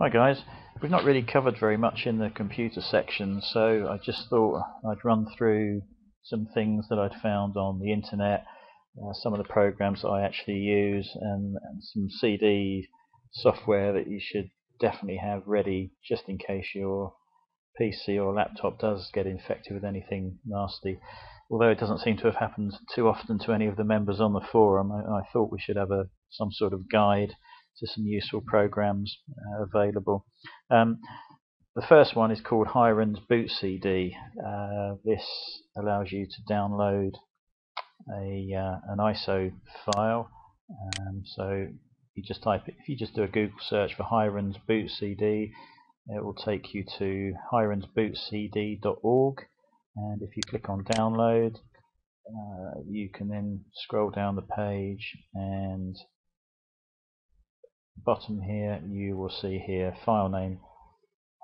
Hi guys, we've not really covered very much in the computer section, so I just thought I'd run through some things that I'd found on the internet, some of the programs that I actually use, and some CD software that you should definitely have ready just in case your PC or laptop does get infected with anything nasty. Although it doesn't seem to have happened too often to any of the members on the forum, I thought we should have some sort of guide to some useful programs available. The first one is called Hirens Boot CD. This allows you to download an ISO file. So you just type it. If you just do a Google search for Hirens Boot CD, it will take you to hirensbootcd.org, and if you click on download, you can then scroll down the page, and bottom here you will see here file name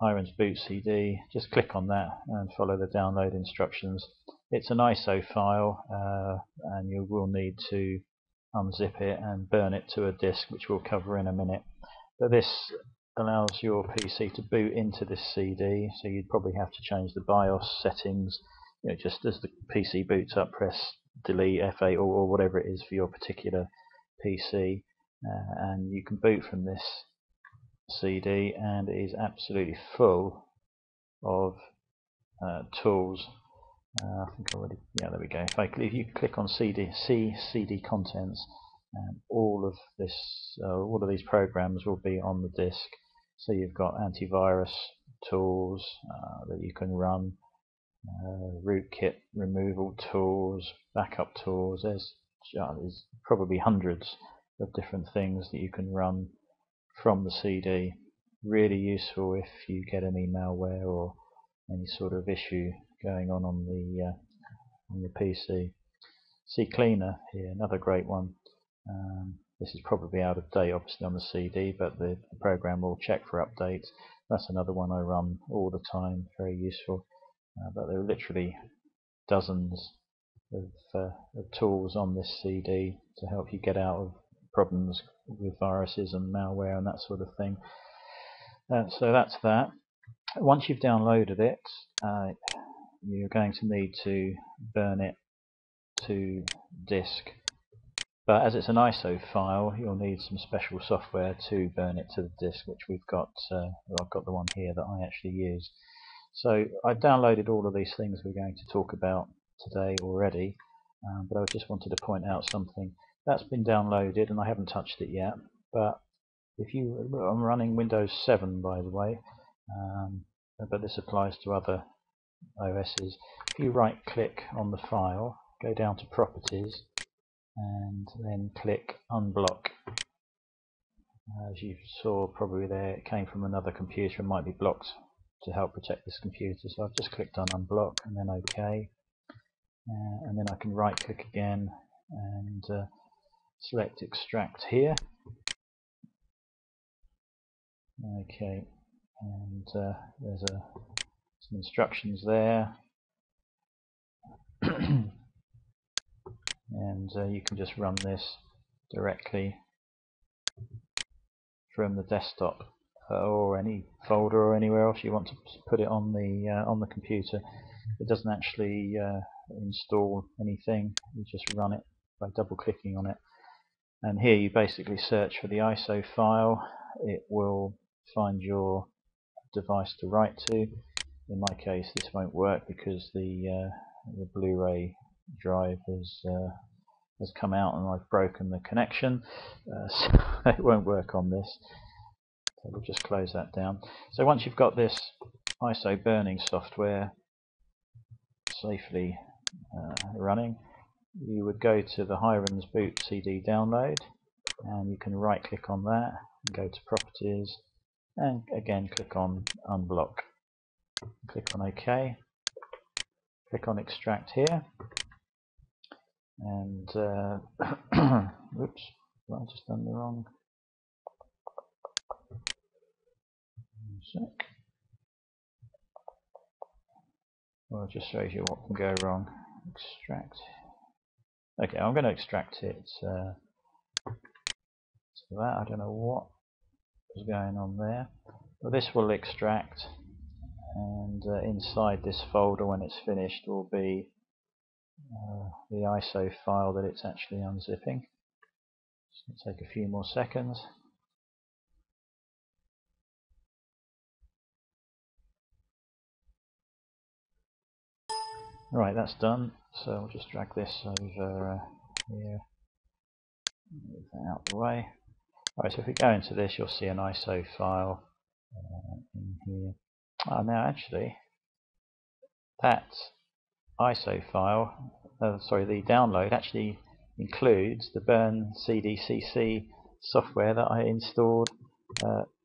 Hirens Boot CD. Just click on that and follow the download instructions. It's an ISO file, and you will need to unzip it and burn it to a disk, which we'll cover in a minute. But this allows your PC to boot into this CD, so you'd probably have to change the BIOS settings. Just as the PC boots up, press delete F8 or whatever it is for your particular PC, and you can boot from this CD, and it is absolutely full of tools. I think already, yeah, there we go. If you click on CD contents, all of these programs will be on the disk. So you've got antivirus tools that you can run, rootkit removal tools, backup tools. There's probably hundreds of different things that you can run from the CD. Really useful if you get any malware or any sort of issue going on the PC. CCleaner here, another great one. This is probably out of date, obviously, on the CD, but the program will check for updates. That's another one I run all the time, very useful. But there are literally dozens of tools on this CD to help you get out of problems with viruses and malware and that sort of thing. So that's that. Once you've downloaded it, you're going to need to burn it to disk. But as it's an ISO file, you'll need some special software to burn it to the disk, which we've got. I've got the one here that I actually use. So I downloaded all of these things we're going to talk about today already, but I just wanted to point out something. That's been downloaded and I haven't touched it yet, but I'm running Windows 7, by the way, but this applies to other OSs. If you right click on the file, go down to Properties, and then click Unblock. As you saw probably there, it came from another computer and might be blocked to help protect this computer. So I've just clicked on Unblock and then OK, and then I can right click again and select Extract here. Okay, and there's some instructions there. And you can just run this directly from the desktop or any folder or anywhere else you want to put it on the computer. It doesn't actually install anything, you just run it by double clicking on it. And here you basically search for the ISO file. It will find your device to write to. In my case this won't work because the Blu-ray drive has come out and I've broken the connection, so it won't work on this. So we'll just close that down. So once you've got this ISO burning software safely running, you would go to the Hirens Boot CD download, and you can right click on that and go to Properties, and again click on Unblock. Click on OK. Click on Extract here, and oops, I've just done the wrong. Sec. Well, it just shows you what can go wrong. Extract. Okay, I'm going to extract it. So that, I don't know what is going on there. Well, this will extract, and inside this folder when it's finished will be the ISO file that it's actually unzipping. So it'll take a few more seconds. Right, that's done. So I'll just drag this over here, move that out of the way. Right, so if we go into this, you'll see an ISO file in here. Now actually, that ISO file, the download actually includes the BurnCDCC software that I installed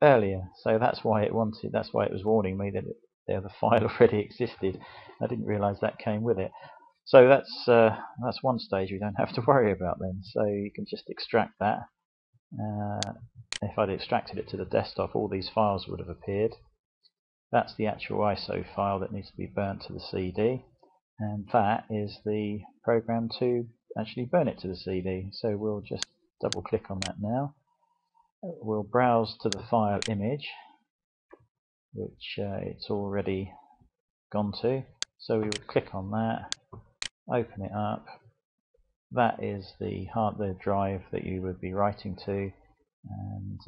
earlier. So that's why it was warning me that the file already existed. I didn't realise that came with it. So that's one stage we don't have to worry about then. So you can just extract that. If I'd extracted it to the desktop, all these files would have appeared. That's the actual ISO file that needs to be burnt to the CD, and that is the program to actually burn it to the CD. So we'll just double click on that now. We'll browse to the file image, which it's already gone to. So we would click on that, open it up. That is the drive that you would be writing to, and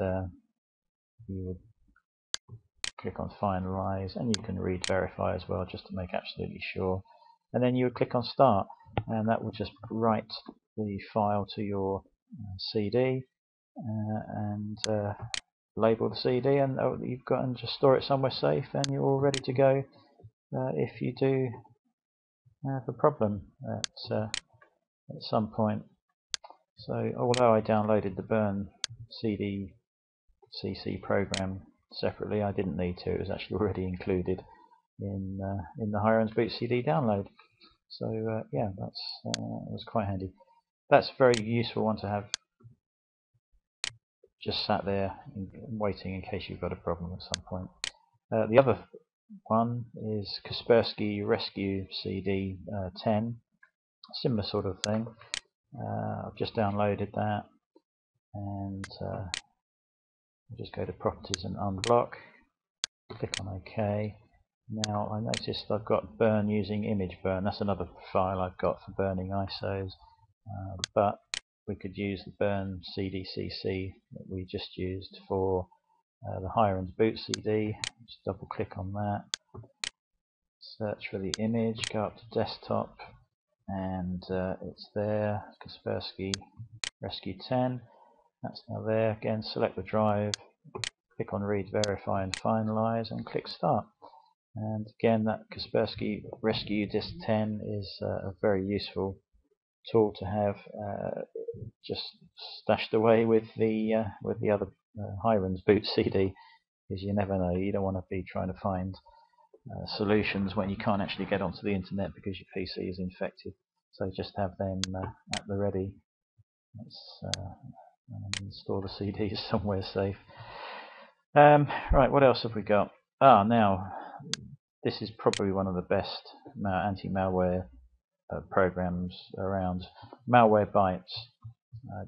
you would click on finalize, and you can read verify as well just to make absolutely sure, and then you would click on start, and that will just write the file to your CD and label the CD, and you've got, and just store it somewhere safe, and you're all ready to go if you do have a problem at some point. So although I downloaded the BurnCDCC program separately, I didn't need to. It was actually already included in the Hirens Boot CD download. So yeah, that was quite handy. That's a very useful one to have just sat there waiting in case you've got a problem at some point. The other one is Kaspersky Rescue CD 10. Similar sort of thing. I've just downloaded that, and I'll just go to Properties and Unblock. Click on OK. Now I noticed I've got burn using image burn. That's another file I've got for burning ISOs, but we could use the BurnCDCC that we just used for the Hirens Boot CD. Just double click on that, search for the image, go up to desktop, and it's there, Kaspersky Rescue 10. That's now there. Again, select the drive, click on read, verify and finalize, and click start. And again, that Kaspersky Rescue Disk 10 is a very useful tool to have just stashed away with the other Hirens Boot CD, because you never know. You don't want to be trying to find solutions when you can't actually get onto the internet because your PC is infected. So just have them at the ready. Let's install the CDs somewhere safe. Right, what else have we got? Now this is probably one of the best anti-malware programs around, Malwarebytes.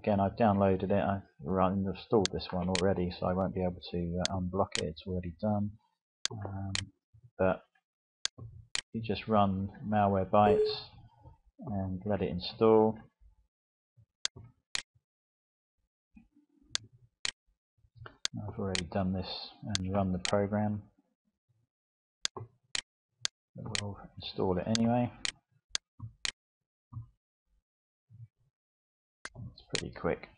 Again, I've downloaded it. I've installed this one already, so I won't be able to unblock it. It's already done. But you just run Malwarebytes and let it install. I've already done this and run the program. We'll install it anyway. It's pretty quick.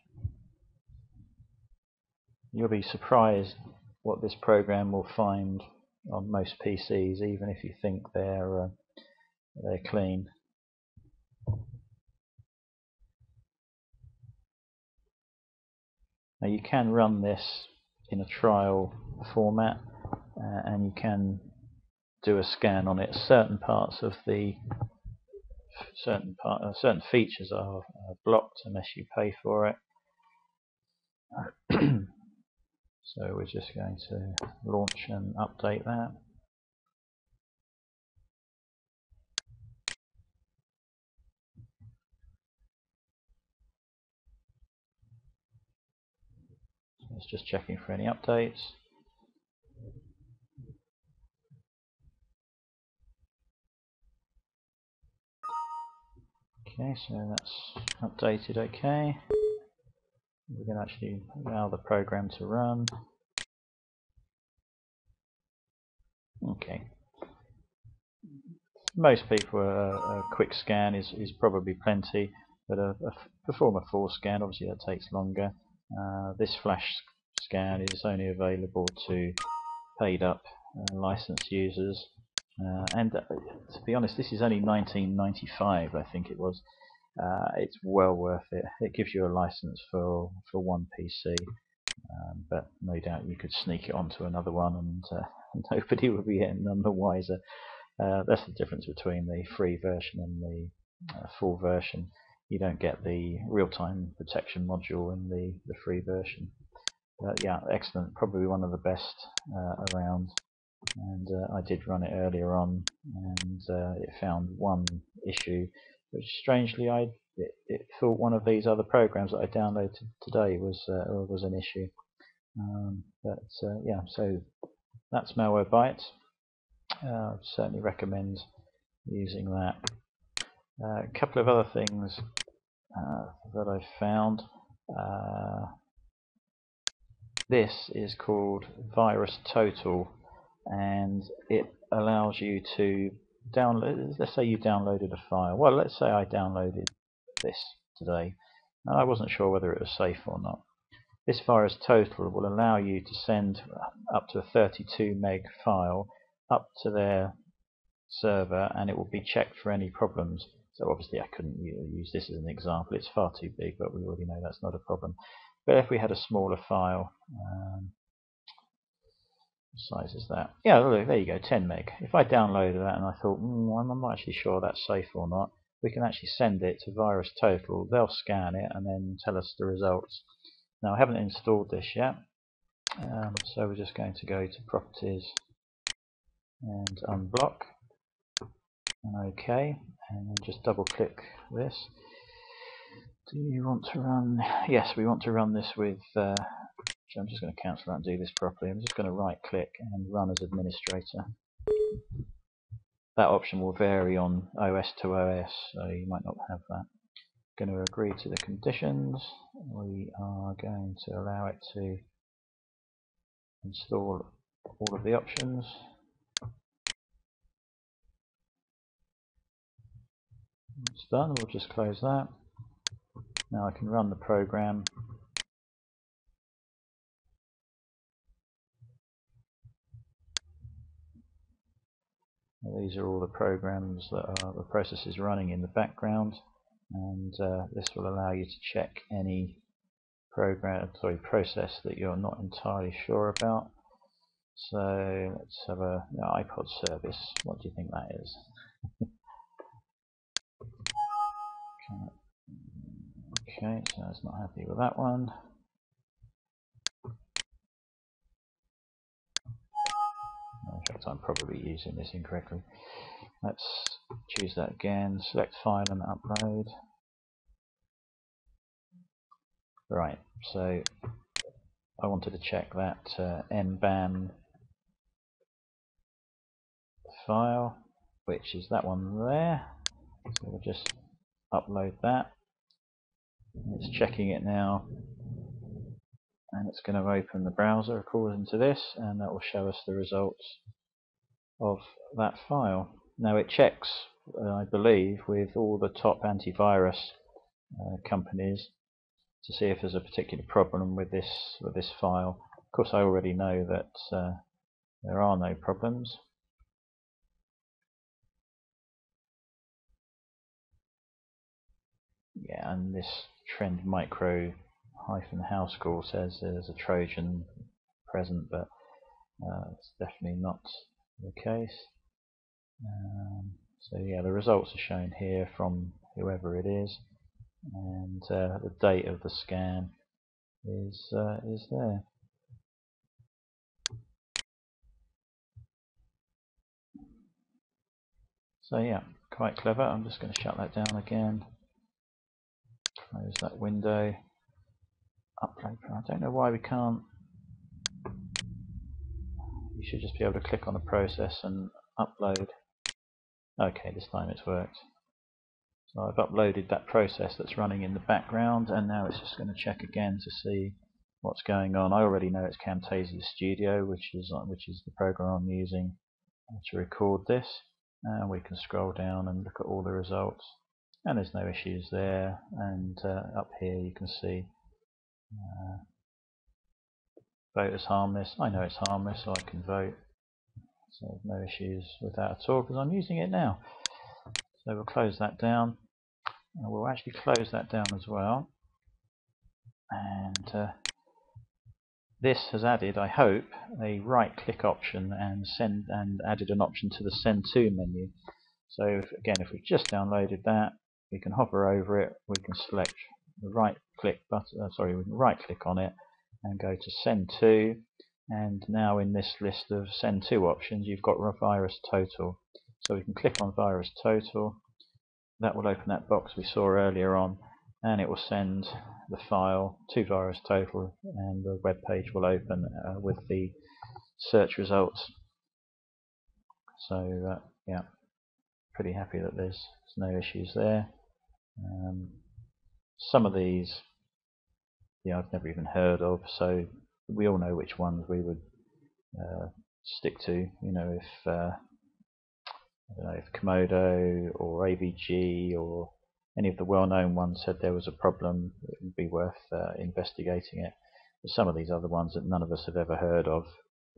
You'll be surprised what this program will find on most PCs, even if you think they're clean. Now you can run this in a trial format, and you can do a scan on it. Certain parts of the certain features are blocked unless you pay for it. So we're just going to launch and update that. So it's just checking for any updates. Okay, so that's updated. Okay, we can actually allow the program to run. Okay, most people a quick scan is probably plenty, but perform a full scan, obviously that takes longer. This flash scan is only available to paid up licensed users, and to be honest, this is only 1995, I think it was. It's well worth it. It gives you a license for one PC, but no doubt you could sneak it onto another one, and nobody would be none the wiser. That's the difference between the free version and the full version. You don't get the real-time protection module in the free version. Yeah, excellent. Probably one of the best around. And I did run it earlier on, and it found one issue, which strangely it thought one of these other programs that I downloaded today was an issue. Yeah, so that's Malwarebytes. I'd certainly recommend using that. A couple of other things that I found. This is called VirusTotal, and it allows you to download. Let's say you downloaded a file. Well, let's say I downloaded this today, and I wasn't sure whether it was safe or not. This VirusTotal will allow you to send up to a 32 meg file up to their server, and it will be checked for any problems. So obviously I couldn't use this as an example, it's far too big, but we already know that's not a problem. But if we had a smaller file, what size is that? Yeah, look, there you go, 10 meg. If I downloaded that and I thought, I'm not actually sure that's safe or not, we can actually send it to VirusTotal, they'll scan it and then tell us the results. Now I haven't installed this yet, so we're just going to go to Properties and Unblock. OK, and then just double click this. Do you want to run? Yes, we want to run this with. I'm just going to cancel that and do this properly. I'm just going to right click and run as administrator. That option will vary on OS to OS, so you might not have that. Going to agree to the conditions. We are going to allow it to install all of the options. It's done. We'll just close that. Now I can run the program. These are all the programs that are the processes running in the background, and this will allow you to check any process that you're not entirely sure about. So let's have a iPod service. What do you think that is? Okay, so it's not happy with that one. In fact, I'm probably using this incorrectly. Let's choose that again, select file and upload. Right, so I wanted to check that NBAM file, which is that one there. So we'll just upload that. It's checking it now, and it's going to open the browser according to this, and that will show us the results of that file. Now it checks, I believe, with all the top antivirus companies to see if there's a particular problem with this file. Of course, I already know that there are no problems. Yeah, and this trend micro house call says there's a Trojan present, but it's definitely not the case. So yeah, the results are shown here from whoever it is, and the date of the scan is there. So yeah, quite clever. I'm just going to shut that down again. Close that window. Upload. I don't know why we can't. You should just be able to click on the process and upload. Okay, this time it's worked. So I've uploaded that process that's running in the background, and now it's just going to check again to see what's going on. I already know it's Camtasia Studio, which is the program I'm using to record this. And we can scroll down and look at all the results, and there's no issues there. And up here you can see vote as harmless. I know it's harmless, so I can vote. So no issues with that at all because I'm using it now. So we'll close that down. And we'll actually close that down as well. And this has added, I hope, a right-click option and added an option to the Send To menu. So if we've just downloaded that, we can hover over it. We can select the right-click button. We can right-click on it and go to Send To. And now in this list of Send To options, you've got VirusTotal. So we can click on VirusTotal. That will open that box we saw earlier on, and it will send the file to VirusTotal, and the web page will open with the search results. So yeah, pretty happy that there's no issues there. Some of these, I've never even heard of, so we all know which ones we would stick to. If Komodo or AVG or any of the well-known ones said there was a problem, it would be worth investigating it. But some of these other ones that none of us have ever heard of,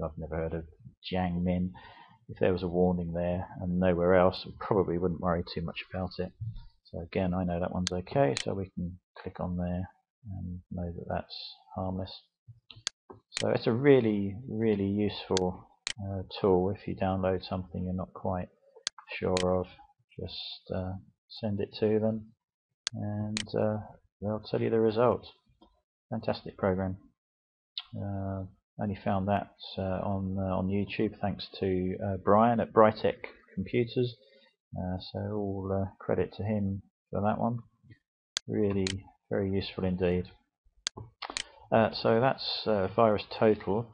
I've never heard of Jiangmin. If there was a warning there and nowhere else, we probably wouldn't worry too much about it. So again, I know that one's okay, so we can click on there and know that that's harmless. So it's a really, really useful tool. If you download something you're not quite sure of, just send it to them and they'll tell you the results. Fantastic program. Only found that on YouTube thanks to Brian at Brightech Computers, so all credit to him for that one. Really very useful indeed. So that's VirusTotal.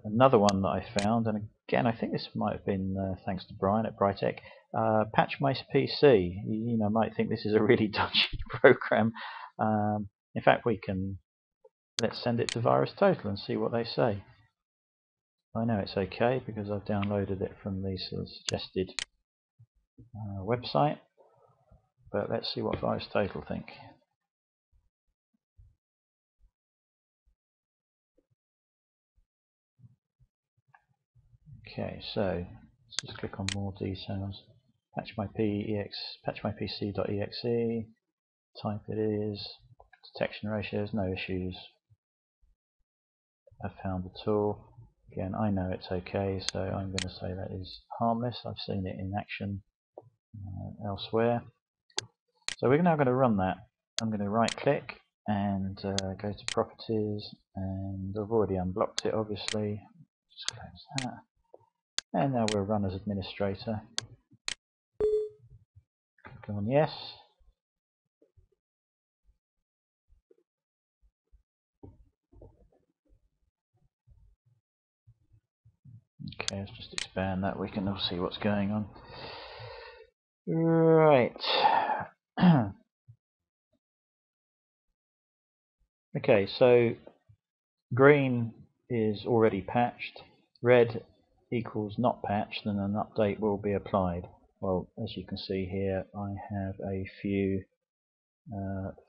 Another one that I found, and again I think this might have been thanks to Brian at Brightech, PatchMyPC. You might think this is a really dodgy program. In fact, let's send it to VirusTotal and see what they say. I know it's okay because I've downloaded it from the suggested website, but let's see what VirusTotal think. Okay, so let's just click on more details. PatchMyPC.exe. Type it is. Detection ratios, no issues I've found at all. Again, I know it's okay, so I'm going to say that is harmless. I've seen it in action elsewhere. So we're now going to run that. I'm going to right click and go to properties, and I've already unblocked it obviously. Just close that. And now we'll run as administrator. Click on yes. Okay, let's just expand that. We can all see what's going on. Right. Okay, so green is already patched. Red equals not patched, and an update will be applied. Well, as you can see here, I have a few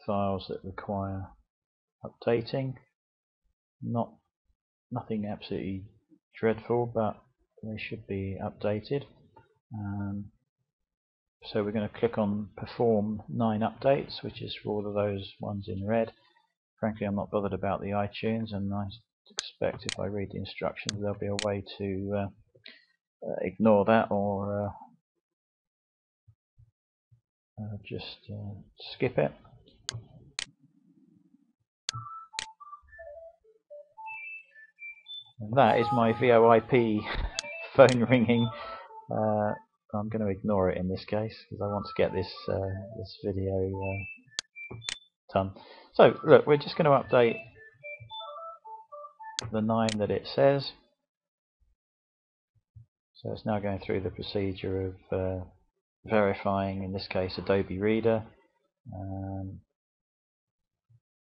files that require updating. Nothing absolutely dreadful, but they should be updated. So we're going to click on Perform 9 Updates, which is for all of those ones in red. Frankly, I'm not bothered about the iTunes, and I expect if I read the instructions there'll be a way to ignore that or just skip it. And that is my VoIP phone ringing. I'm going to ignore it in this case because I want to get this video done. So look, we're just going to update the 9 that it says. So it's now going through the procedure of verifying, in this case, Adobe Reader.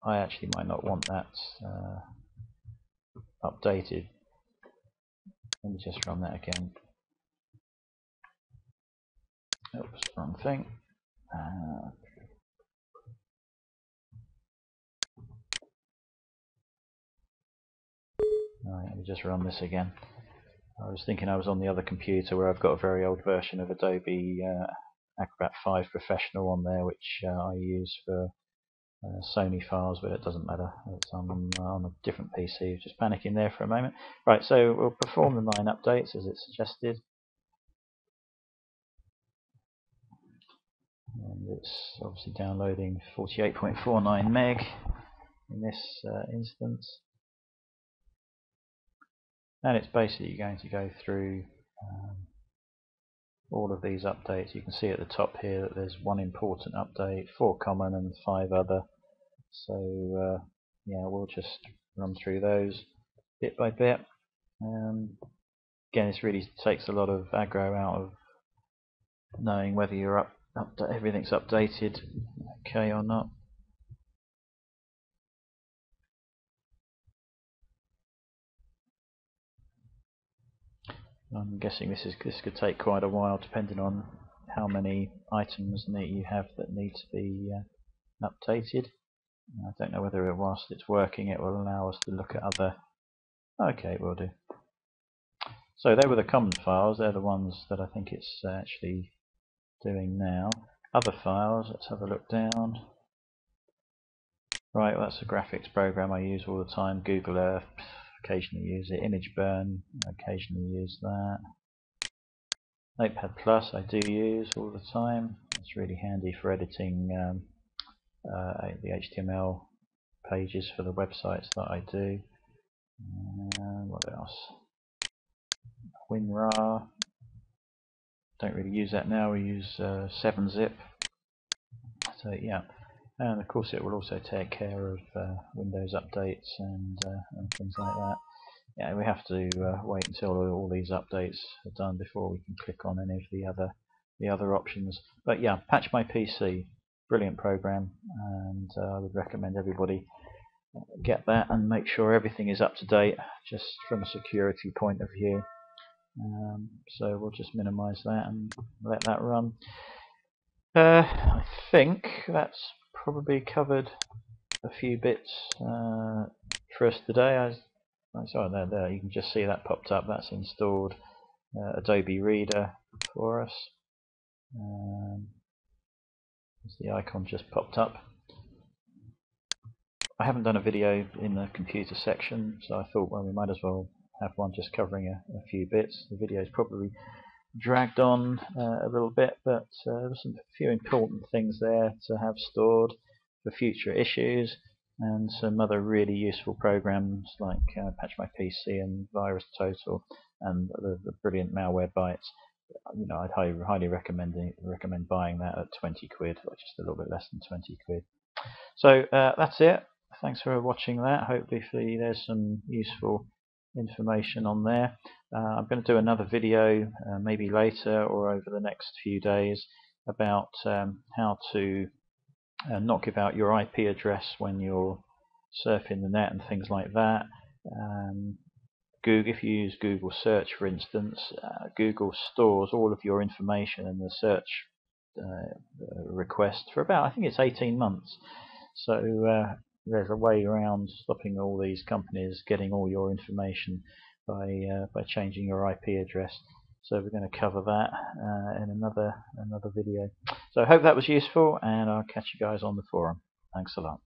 I actually might not want that updated. Let me just run that again. Oops, wrong thing. Right, let me just run this again. I was thinking I was on the other computer where I've got a very old version of Adobe Acrobat 5 Professional on there, which I use for Sony files, but it doesn't matter. It's on a different PC. Just panicking there for a moment. Right, so we'll perform the 9 updates as it's suggested. And it's obviously downloading 48.49 meg in this instance. And it's basically going to go through all of these updates. You can see at the top here that there's 1 important update, 4 common and 5 other. So yeah, we'll just run through those bit by bit. Again, this really takes a lot of aggro out of knowing whether you're everything's updated okay or not. I'm guessing this could take quite a while, depending on how many items that you have that need to be updated. I don't know whether whilst it's working it will allow us to look at other. Okay, it will do. So they were the common files. They're the ones that I think it's actually doing now. Other files, let's have a look down. Right, well, that's a graphics program I use all the time. Google Earth, occasionally use it. Image Burn, occasionally use that. Notepad Plus I do use all the time. It's really handy for editing the HTML pages for the websites that I do. What else? WinRAR. Don't really use that now. We use 7-zip. So yeah, and of course it will also take care of Windows updates and things like that. Yeah, we have to wait until all these updates are done before we can click on any of the other options. But yeah, PatchMyPC, brilliant program, and I would recommend everybody get that and make sure everything is up to date, just from a security point of view. So we'll just minimize that and let that run. I think that's probably covered a few bits for us today. Sorry, there you can just see that popped up. That's installed Adobe Reader for us. The icon just popped up. I haven't done a video in the computer section, so I thought, well, we might as well have one just covering a few bits. The video is probably dragged on a little bit, but there's a few important things there to have stored for future issues, and some other really useful programs like PatchMyPC and VirusTotal and the brilliant Malwarebytes. You know, I'd highly recommend buying that at 20 quid, or just a little bit less than 20 quid. So that's it. Thanks for watching that. Hopefully there's some useful information on there. I'm going to do another video maybe later or over the next few days about how to not give out your IP address when you're surfing the net and things like that. If you use Google search, for instance, Google stores all of your information in the search request for about, I think it's 18 months. So there's a way around stopping all these companies getting all your information by changing your IP address. So we're going to cover that in another video. So I hope that was useful, and I'll catch you guys on the forum. Thanks a lot.